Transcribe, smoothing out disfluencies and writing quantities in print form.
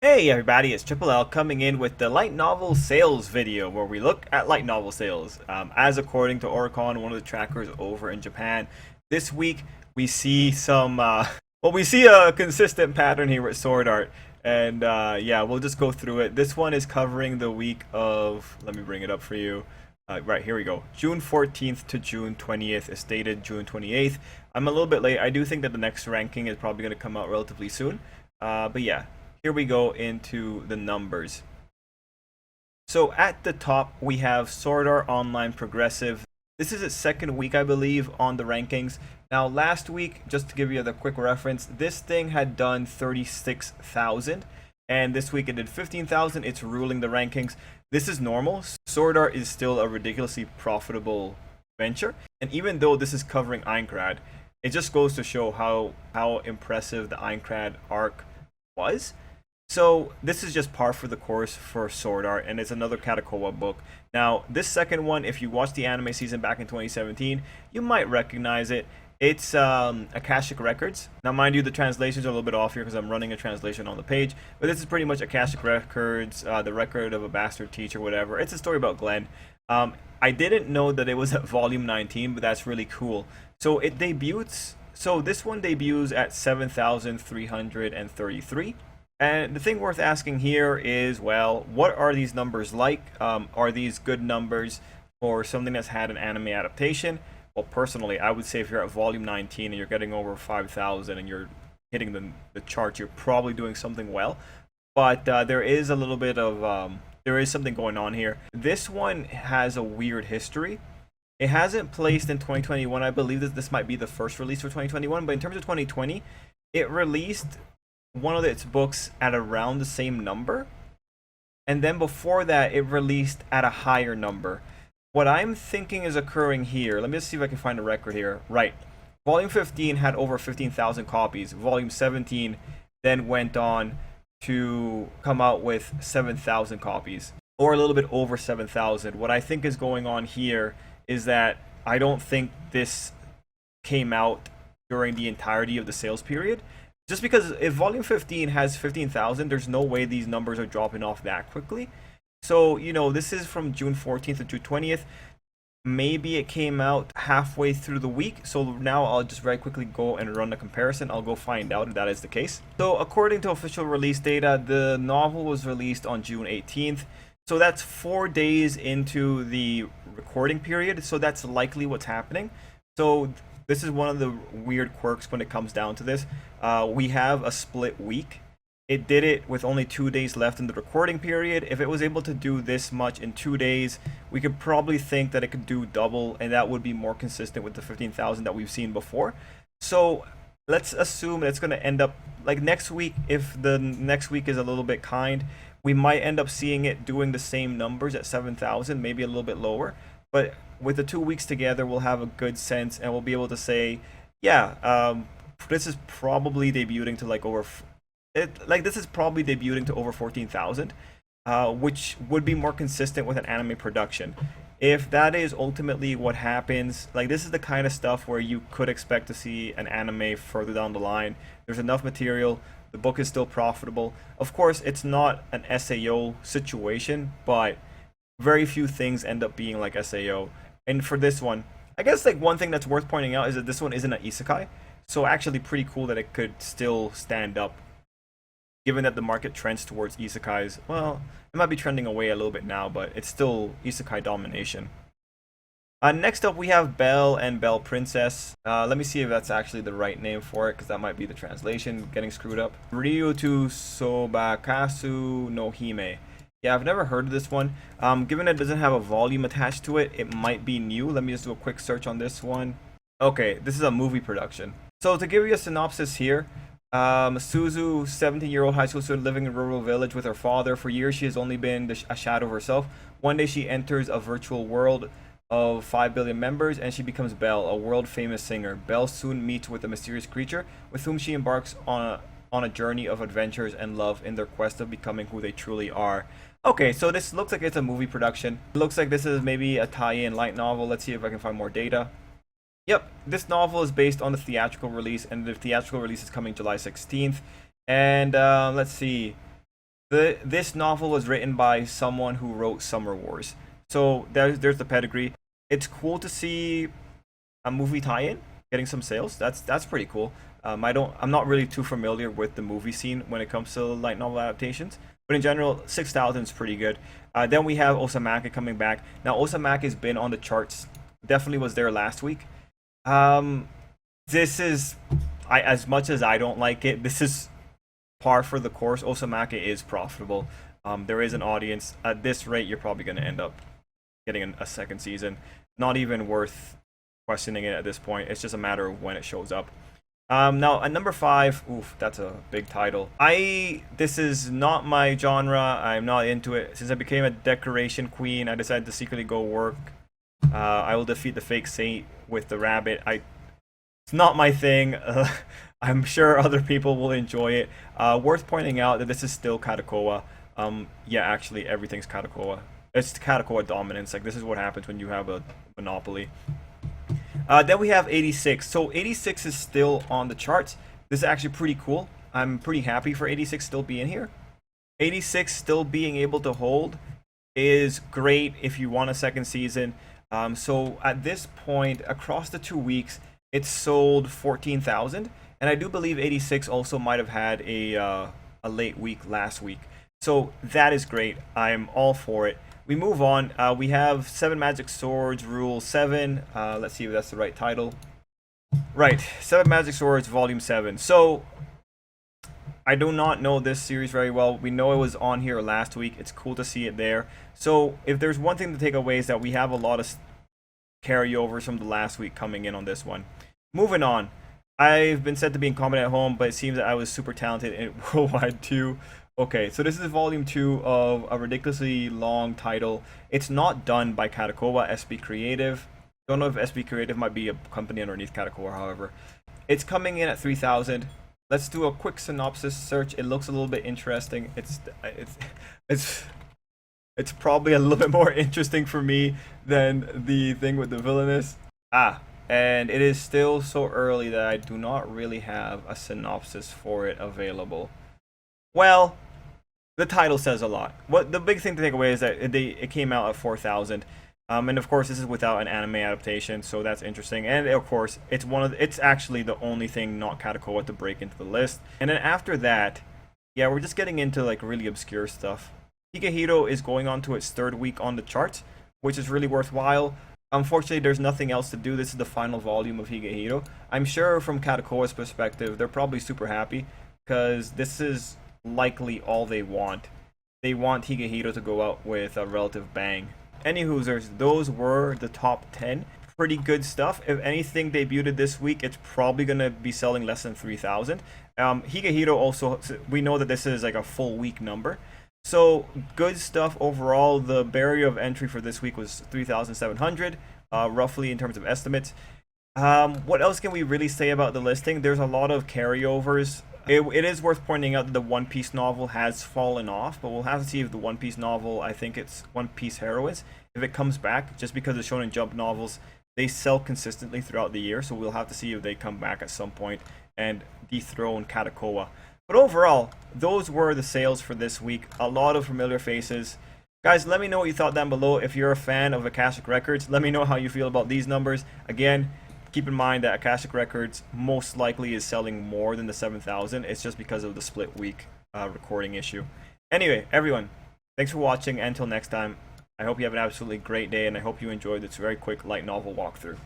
Hey everybody, it's Tripl-L coming in with the light novel sales video where we look at light novel sales. As according to Oricon, one of the trackers over in Japan, this week we see we see a consistent pattern here with Sword Art. And yeah, we'll just go through it. This one is covering the week of, let me bring it up for you. Right, here we go. June 14th to June 20th is stated June 28th. I'm a little bit late. I do think that the next ranking is probably going to come out relatively soon. But yeah, here we go into the numbers. So at the top, we have Sword Art Online Progressive. This is its second week, I believe, on the rankings. Now, last week, just to give you the quick reference, this thing had done 36,000. And this week it did 15,000. It's ruling the rankings. This is normal. Sword Art is still a ridiculously profitable venture. And even though this is covering Aincrad, it just goes to show how impressive the Aincrad arc was. So this is just par for the course for Sword Art, and it's another Katakoa book. Now, this second one, if you watched the anime season back in 2017, you might recognize it. It's Akashic Records. Now, mind you, the translations are a little bit off here because I'm running a translation on the page, but this is pretty much Akashic Records, the record of a bastard teacher, whatever. It's a story about Glenn. I didn't know that it was at volume 19, but that's really cool. So it debuts. So this one debuts at 7,333. And the thing worth asking here is, well, what are these numbers like? Are these good numbers for something that's had an anime adaptation? Well, personally, I would say if you're at volume 19 and you're getting over 5,000 and you're hitting the chart, you're probably doing something well. But there is a little bit of, there is something going on here. This one has a weird history. It hasn't placed in 2021. I believe that this might be the first release for 2021, but in terms of 2020, it released one of its books at around the same number, and then before that it released at a higher number. What I'm thinking is occurring here, let me just see if I can find a record here. Right, volume 15 had over 15,000 copies. Volume 17 then went on to come out with 7,000 copies, or a little bit over 7,000. What I think is going on here is that I don't think this came out during the entirety of the sales period. Just because if volume 15 has 15,000, there's no way these numbers are dropping off that quickly. So, you know, this is from June 14th to June 20th. Maybe it came out halfway through the week. So now I'll just very quickly go and run a comparison. I'll go find out if that is the case. So according to official release data, the novel was released on June 18th. So that's 4 days into the recording period. So that's likely what's happening. So this is one of the weird quirks when it comes down to this. We have a split week. It did it with only 2 days left in the recording period. If it was able to do this much in 2 days, we could probably think that it could do double, and that would be more consistent with the 15,000 that we've seen before. So let's assume it's going to end up like next week. If the next week is a little bit kind, we might end up seeing it doing the same numbers at 7,000, maybe a little bit lower. But with the 2 weeks together, we'll have a good sense, and we'll be able to say, yeah, this is probably debuting to like over, this is probably debuting to over 14,000, which would be more consistent with an anime production. If that is ultimately what happens, like this is the kind of stuff where you could expect to see an anime further down the line. There's enough material. The book is still profitable. Of course, it's not an SAO situation, but very few things end up being like SAO. And for this one, I guess like one thing that's worth pointing out is that this one isn't an isekai. So actually pretty cool that it could still stand up. Given that the market trends towards isekais, well, it might be trending away a little bit now, but it's still isekai domination. Next up we have Belle and Belle Princess. Let me see if that's actually the right name for it, because that might be the translation getting screwed up. Ryuto Sobakasu no Hime. Yeah, I've never heard of this one. Given it doesn't have a volume attached to it, it might be new. Let me just do a quick search on this one. Okay, this is a movie production. So to give you a synopsis here, Suzu, 17-year-old high school student living in a rural village with her father. For years, she has only been a shadow of herself. One day, she enters a virtual world of 5 billion members, and she becomes Belle, a world-famous singer. Belle soon meets with a mysterious creature with whom she embarks on a journey of adventures and love in their quest of becoming who they truly are. Okay, so this looks like it's a movie production. It looks like this is maybe a tie-in light novel. Let's see if I can find more data. Yep, this novel is based on the theatrical release, and the theatrical release is coming July 16th. And let's see. This novel was written by someone who wrote Summer Wars. So there's the pedigree. It's cool to see a movie tie-in getting some sales. That's pretty cool. I'm not really too familiar with the movie scene when it comes to light novel adaptations, but in general, 6,000 is pretty good. Then we have Osamake coming back. Now Osamake has been on the charts. Definitely was there last week. This is, as much as I don't like it, this is par for the course. Osamake is profitable. There is an audience. At this rate, you're probably going to end up getting a second season. Not even worth questioning it at this point. It's just a matter of when it shows up. Now at number 5, oof, that's a big title. This is not my genre. I'm not into it. Since I became a decoration queen, I decided to secretly go work. I will defeat the fake saint with the rabbit. It's not my thing. I'm sure other people will enjoy it. Worth pointing out that this is still Kadokawa. Yeah, actually, everything's Kadokawa. It's Kadokawa dominance. Like, this is what happens when you have a monopoly. Then we have 86. So 86 is still on the charts. This is actually pretty cool. I'm pretty happy for 86 still being here. 86 still being able to hold is great if you want a second season. So at this point, across the 2 weeks, it's sold 14,000. And I do believe 86 also might have had a late week last week. So that is great. I'm all for it. We move on. We have 7 Magic Swords, Rule 7. Let's see if that's the right title. Right, 7 Magic Swords, Volume 7. So, I do not know this series very well. We know it was on here last week. It's cool to see it there. So, if there's one thing to take away is that we have a lot of carryovers from the last week coming in on this one. Moving on. I've been said to be incompetent at home, but it seems that I was super talented in Worldwide 2. Okay, so this is volume 2 of a ridiculously long title. It's not done by Kadokawa, SB Creative. Don't know if SB Creative might be a company underneath Kadokawa, however. It's coming in at 3,000. Let's do a quick synopsis search. It looks a little bit interesting. It's probably a little bit more interesting for me than the thing with the villainous. And it is still so early that I do not really have a synopsis for it available. Well, the title says a lot. What the big thing to take away is that it came out at 4,000, and of course this is without an anime adaptation, so that's interesting. And of course, it's actually the only thing not Kadokawa to break into the list. And then after that, yeah, we're just getting into like really obscure stuff. Higehiro is going on to its 3rd week on the charts, which is really worthwhile. Unfortunately, there's nothing else to do. This is the final volume of Higehiro. I'm sure from Kadokawa's perspective, they're probably super happy because this is likely all they want. They want Higehiro to go out with a relative bang. Anywhoozers, those were the top 10. Pretty good stuff. If anything debuted this week, it's probably going to be selling less than 3,000. Higehiro also, we know that this is like a full week number. So, good stuff overall. The barrier of entry for this week was 3,700, roughly in terms of estimates. What else can we really say about the listing? There's a lot of carryovers. It is worth pointing out that the One Piece novel has fallen off, but we'll have to see if the One Piece novel, I think it's One Piece Heroines, if it comes back, just because the Shonen Jump novels, they sell consistently throughout the year, so we'll have to see if they come back at some point and dethrone Kadokawa. But overall, those were the sales for this week. A lot of familiar faces. Guys, let me know what you thought down below. If you're a fan of Akashic Records, let me know how you feel about these numbers. Again, keep in mind that Akashic Records most likely is selling more than the 7,000. It's just because of the split week recording issue. Anyway, everyone, thanks for watching. Until next time, I hope you have an absolutely great day, and I hope you enjoyed this very quick light novel walkthrough.